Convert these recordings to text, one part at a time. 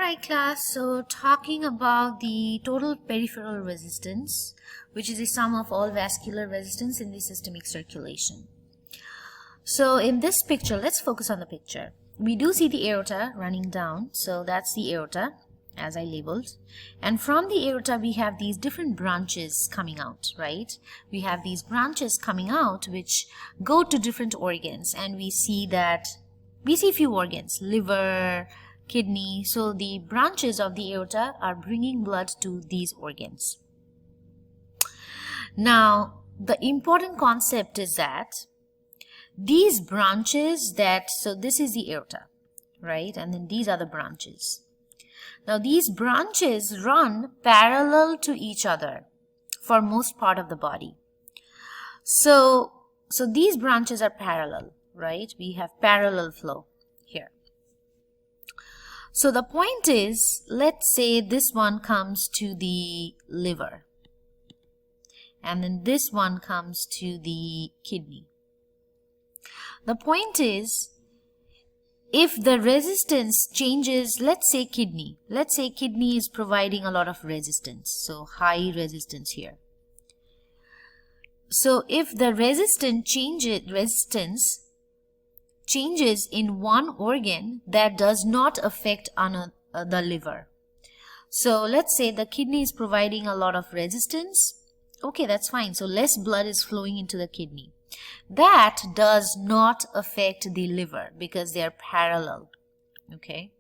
Alright class, so talking about the total peripheral resistance, which is the sum of all vascular resistance in the systemic circulation. So in this picture, let's focus on the picture. We do see the aorta running down, so that's the aorta as I labeled. And from the aorta we have these different branches coming out, right? We have these branches coming out which go to different organs, and we see a few organs, liver, kidney. So the branches of the aorta are bringing blood to these organs. Now the important concept is that these branches so this is the aorta, right? And then these are the branches. Now these branches run parallel to each other for most part of the body. So these branches are parallel, right? We have parallel flow here. So the point is, let's say this one comes to the liver, and then this one comes to the kidney. The point is, if the resistance changes, let's say kidney is providing a lot of resistance, so high resistance here. So if the resistance changes in one organ, that does not affect the liver. So let's say the kidney is providing a lot of resistance. Okay, that's fine. So less blood is flowing into the kidney. That does not affect the liver because they are parallel. Okay.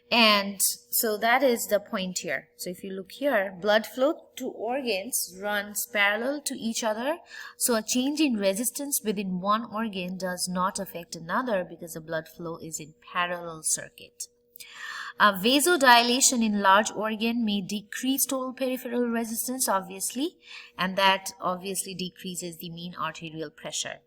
And so that is the point here. So if you look here, blood flow to organs runs parallel to each other. So a change in resistance within one organ does not affect another because the blood flow is in parallel circuit. Vasodilation in large organ may decrease total peripheral resistance, obviously, and that obviously decreases the mean arterial pressure.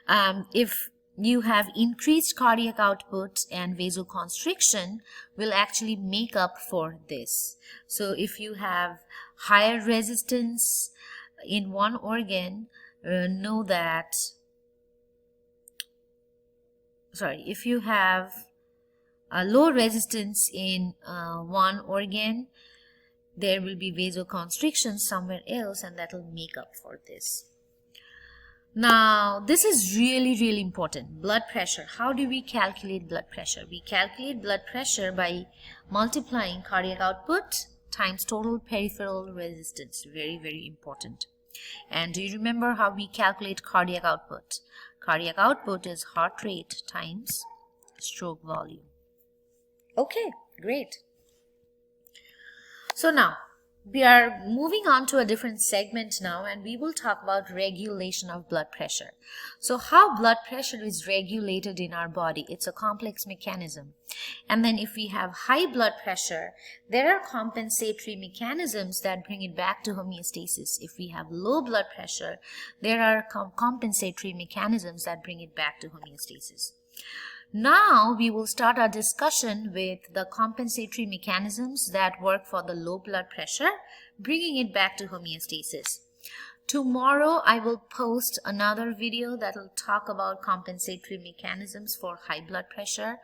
If you have increased cardiac output, and vasoconstriction will actually make up for this. So if you have higher resistance in one organ, if you have a low resistance in one organ, there will be vasoconstriction somewhere else, and that will make up for this. Now this is really important. Blood pressure. How do we calculate blood pressure? We calculate blood pressure by multiplying cardiac output times total peripheral resistance. Very important. And do you remember how we calculate cardiac output? Cardiac output is heart rate times stroke volume. Okay, great. So now we are moving on to a different segment now, and we will talk about regulation of blood pressure. So how blood pressure is regulated in our body? It's a complex mechanism. And then if we have high blood pressure, there are compensatory mechanisms that bring it back to homeostasis. If we have low blood pressure, there are compensatory mechanisms that bring it back to homeostasis. Now we will start our discussion with the compensatory mechanisms that work for the low blood pressure, bringing it back to homeostasis. Tomorrow I will post another video that will talk about compensatory mechanisms for high blood pressure.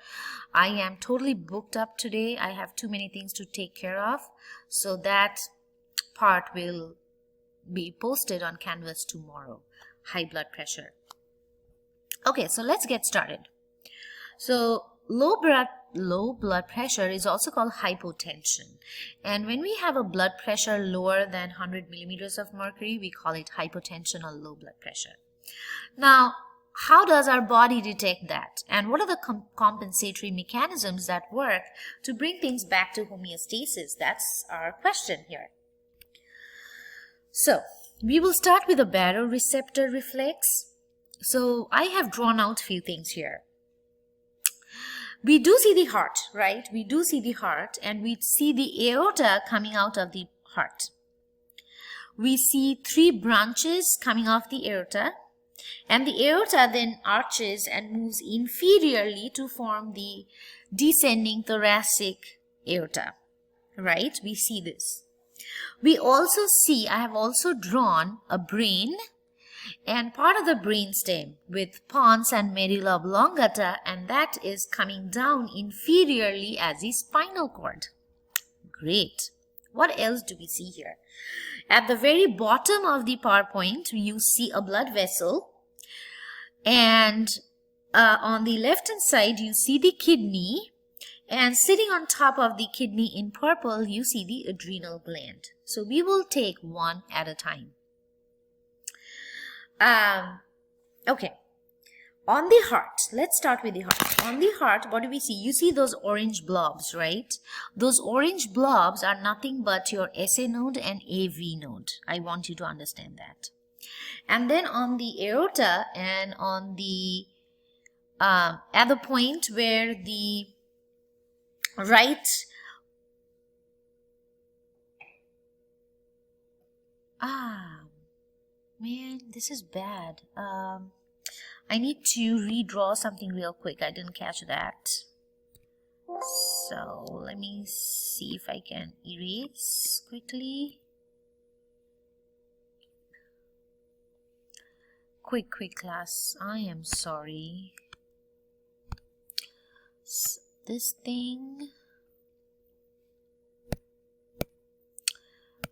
I am totally booked up today. I have too many things to take care of, so that part will be posted on Canvas tomorrow. High blood pressure. Okay, so let's get started. So low blood pressure is also called hypotension, and when we have a blood pressure lower than 100 millimeters of mercury, we call it hypotension or low blood pressure. Now, how does our body detect that, and what are the compensatory mechanisms that work to bring things back to homeostasis? That's our question here. So we will start with the baroreceptor reflex. So I have drawn out few things here. We do see the heart, right? We do see the heart, and we see the aorta coming out of the heart. We see three branches coming off the aorta, and the aorta then arches and moves inferiorly to form the descending thoracic aorta, right? We see this. We also see, I have also drawn a brain and part of the brainstem with pons and medulla oblongata, and that is coming down inferiorly as the spinal cord. Great. What else do we see here? At the very bottom of the PowerPoint, you see a blood vessel, and on the left hand side you see the kidney, and sitting on top of the kidney in purple you see the adrenal gland. So we will take one at a time. Okay, on the heart, let's start with the heart. On the heart, what do we see? You see those orange blobs, right? Those orange blobs are nothing but your SA node and AV node. I want you to understand that. And then on the aorta and on the at the point where the right man, this is bad. I need to redraw something real quick. I didn't catch that. So let me see if I can erase quickly. Quick class. I am sorry. So this thing.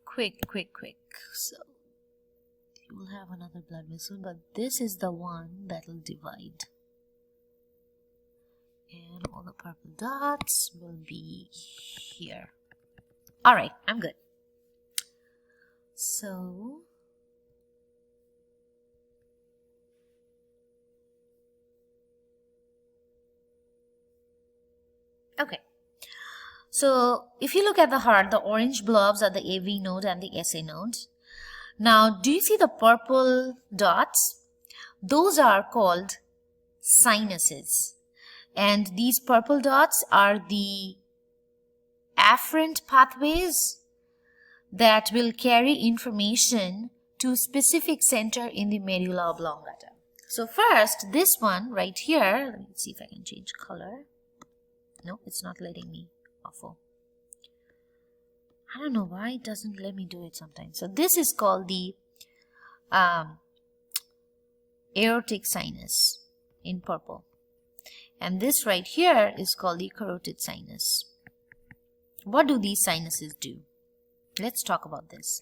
Quick. So you will have another blood vessel, but this is the one that will divide. And all the purple dots will be here. Alright, I'm good. So okay. So if you look at the heart, the orange blobs are the AV node and the SA node. Now, do you see the purple dots? Those are called sinuses. And these purple dots are the afferent pathways that will carry information to a specific center in the medulla oblongata. So first, this one right here, let me see if I can change color. No, it's not letting me. Awful. I don't know why it doesn't let me do it sometimes. So this is called the aortic sinus in purple. And this right here is called the carotid sinus. What do these sinuses do? Let's talk about this.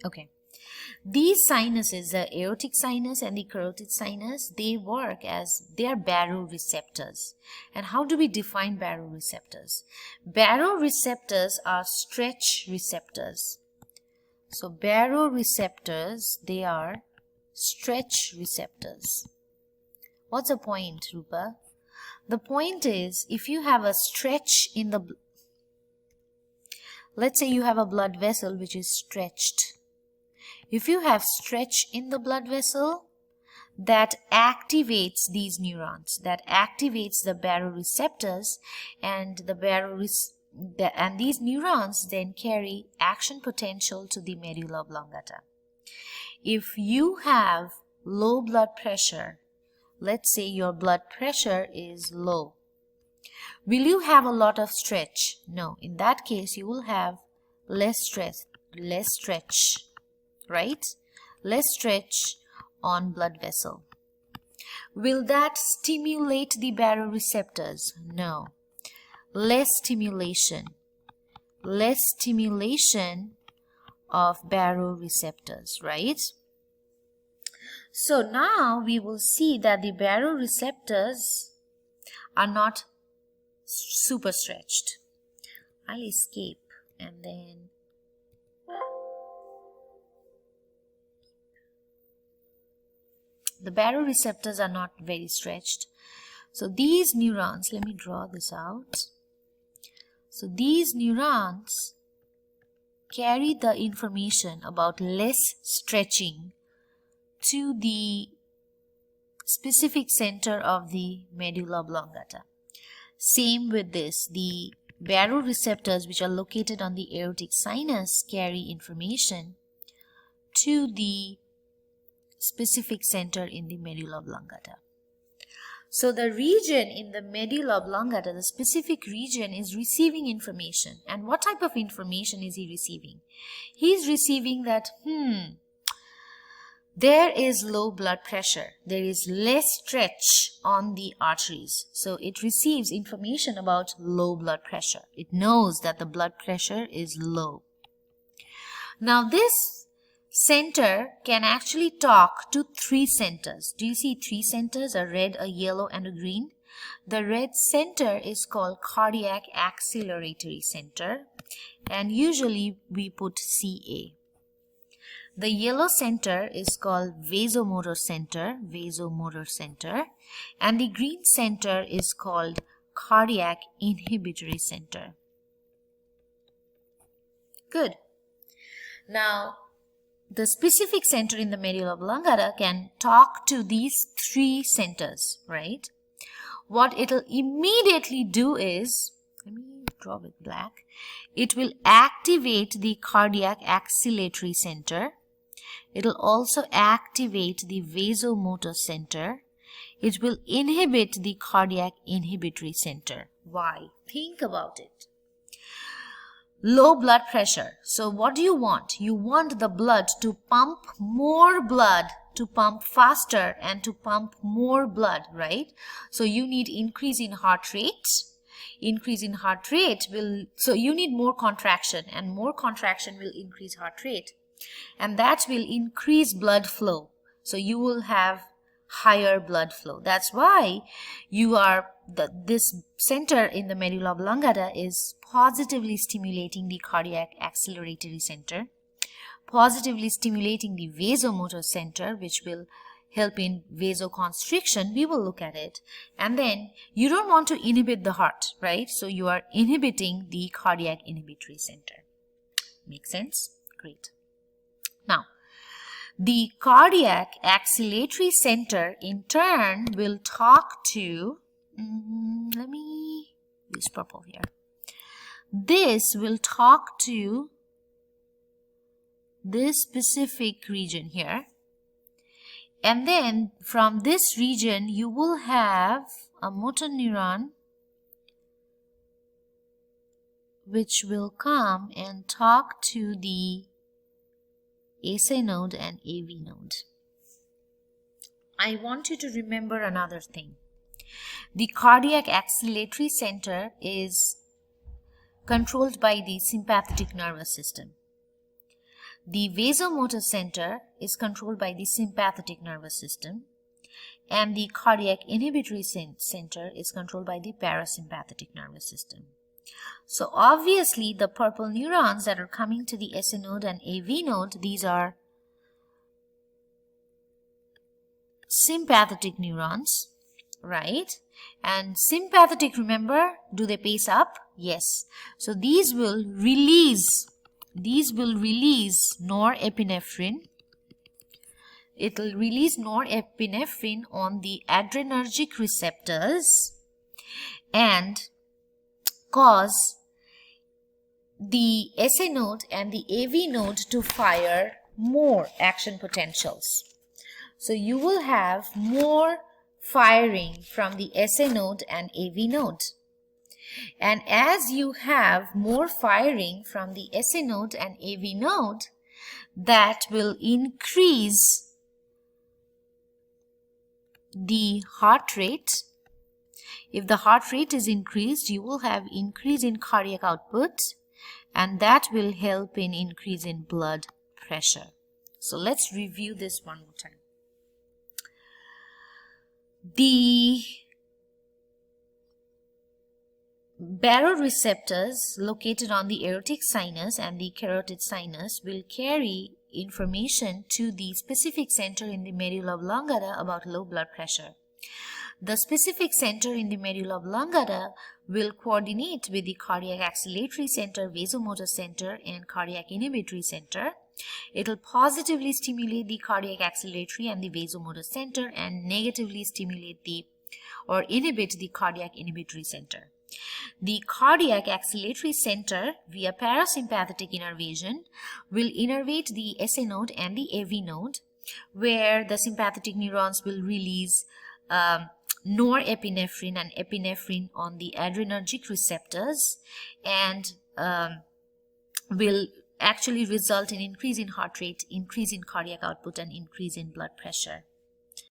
Okay. These sinuses, the aortic sinus and the carotid sinus, they work as they are baroreceptors. And how do we define baroreceptors? Baroreceptors are stretch receptors. So baroreceptors, they are stretch receptors. What's the point, Rupa? The point is, if you have a stretch in the, let's say you have a blood vessel which is stretched. If you have stretch in the blood vessel, that activates these neurons, that activates the baroreceptors, and and these neurons then carry action potential to the medulla oblongata. If you have low blood pressure, let's say your blood pressure is low, will you have a lot of stretch? No. In that case, you will have less stretch, right? Less stretch on blood vessel. Will that stimulate the baroreceptors? No. Less stimulation of baroreceptors, right? So now we will see that the baroreceptors are not super stretched. I'll escape and then the baroreceptors are not very stretched. So these neurons, let me draw this out. So these neurons carry the information about less stretching to the specific center of the medulla oblongata. Same with this, the baroreceptors, which are located on the aortic sinus, carry information to the specific center in the medulla oblongata. So the region in the medulla oblongata, the specific region, is receiving information. And what type of information is he receiving? He is receiving that, there is low blood pressure. There is less stretch on the arteries. So it receives information about low blood pressure. It knows that the blood pressure is low. Now this center can actually talk to three centers. Do you see three centers, a red, a yellow, and a green? The red center is called cardiac acceleratory center, and usually we put CA. The yellow center is called vasomotor center, and the green center is called cardiac inhibitory center. Good. Now, the specific center in the medulla oblongata can talk to these three centers, right? What it'll immediately do is, let me draw with black, it will activate the cardiac acceleratory center. It'll also activate the vasomotor center. It will inhibit the cardiac inhibitory center. Why? Think about it. Low blood pressure. So what do you want? You want the blood to pump more blood, to pump faster and to pump more blood, right? So you need increase in heart rate. Increase in heart rate will, so you need more contraction, and more contraction will increase heart rate. And that will increase blood flow. So you will have higher blood flow. That's why this center in the medulla oblongata is positively stimulating the cardiac acceleratory center, positively stimulating the vasomotor center, which will help in vasoconstriction. We will look at it. And then you don't want to inhibit the heart, right? So you are inhibiting the cardiac inhibitory center. Make sense? Great. Now, the cardiac acceleratory center in turn will talk to, let me use purple here. This will talk to this specific region here. And then from this region, you will have a motor neuron which will come and talk to the SA node and AV node. I want you to remember another thing. The cardiac acceleratory center is controlled by the sympathetic nervous system. The vasomotor center is controlled by the sympathetic nervous system, and the cardiac inhibitory center is controlled by the parasympathetic nervous system. So obviously the purple neurons that are coming to the SA node and AV node, these are sympathetic neurons, right? And sympathetic, remember, do they pace up? Yes. So these will release norepinephrine. It will release norepinephrine on the adrenergic receptors and cause the SA node and the AV node to fire more action potentials. So you will have more firing from the SA node and AV node. And as you have more firing from the SA node and AV node, that will increase the heart rate. If the heart rate is increased, you will have increase in cardiac output, and that will help in increase in blood pressure. So let's review this one more time. The baroreceptors located on the aortic sinus and the carotid sinus will carry information to the specific center in the medulla oblongata about low blood pressure. The specific center in the medulla oblongata will coordinate with the cardiac acceleratory center, vasomotor center, and cardiac inhibitory center. It will positively stimulate the cardiac acceleratory and the vasomotor center and negatively stimulate or inhibit the cardiac inhibitory center. The cardiac acceleratory center via parasympathetic innervation will innervate the SA node and the AV node, where the sympathetic neurons will release norepinephrine and epinephrine on the adrenergic receptors and will actually result in increase in heart rate, increase in cardiac output, and increase in blood pressure.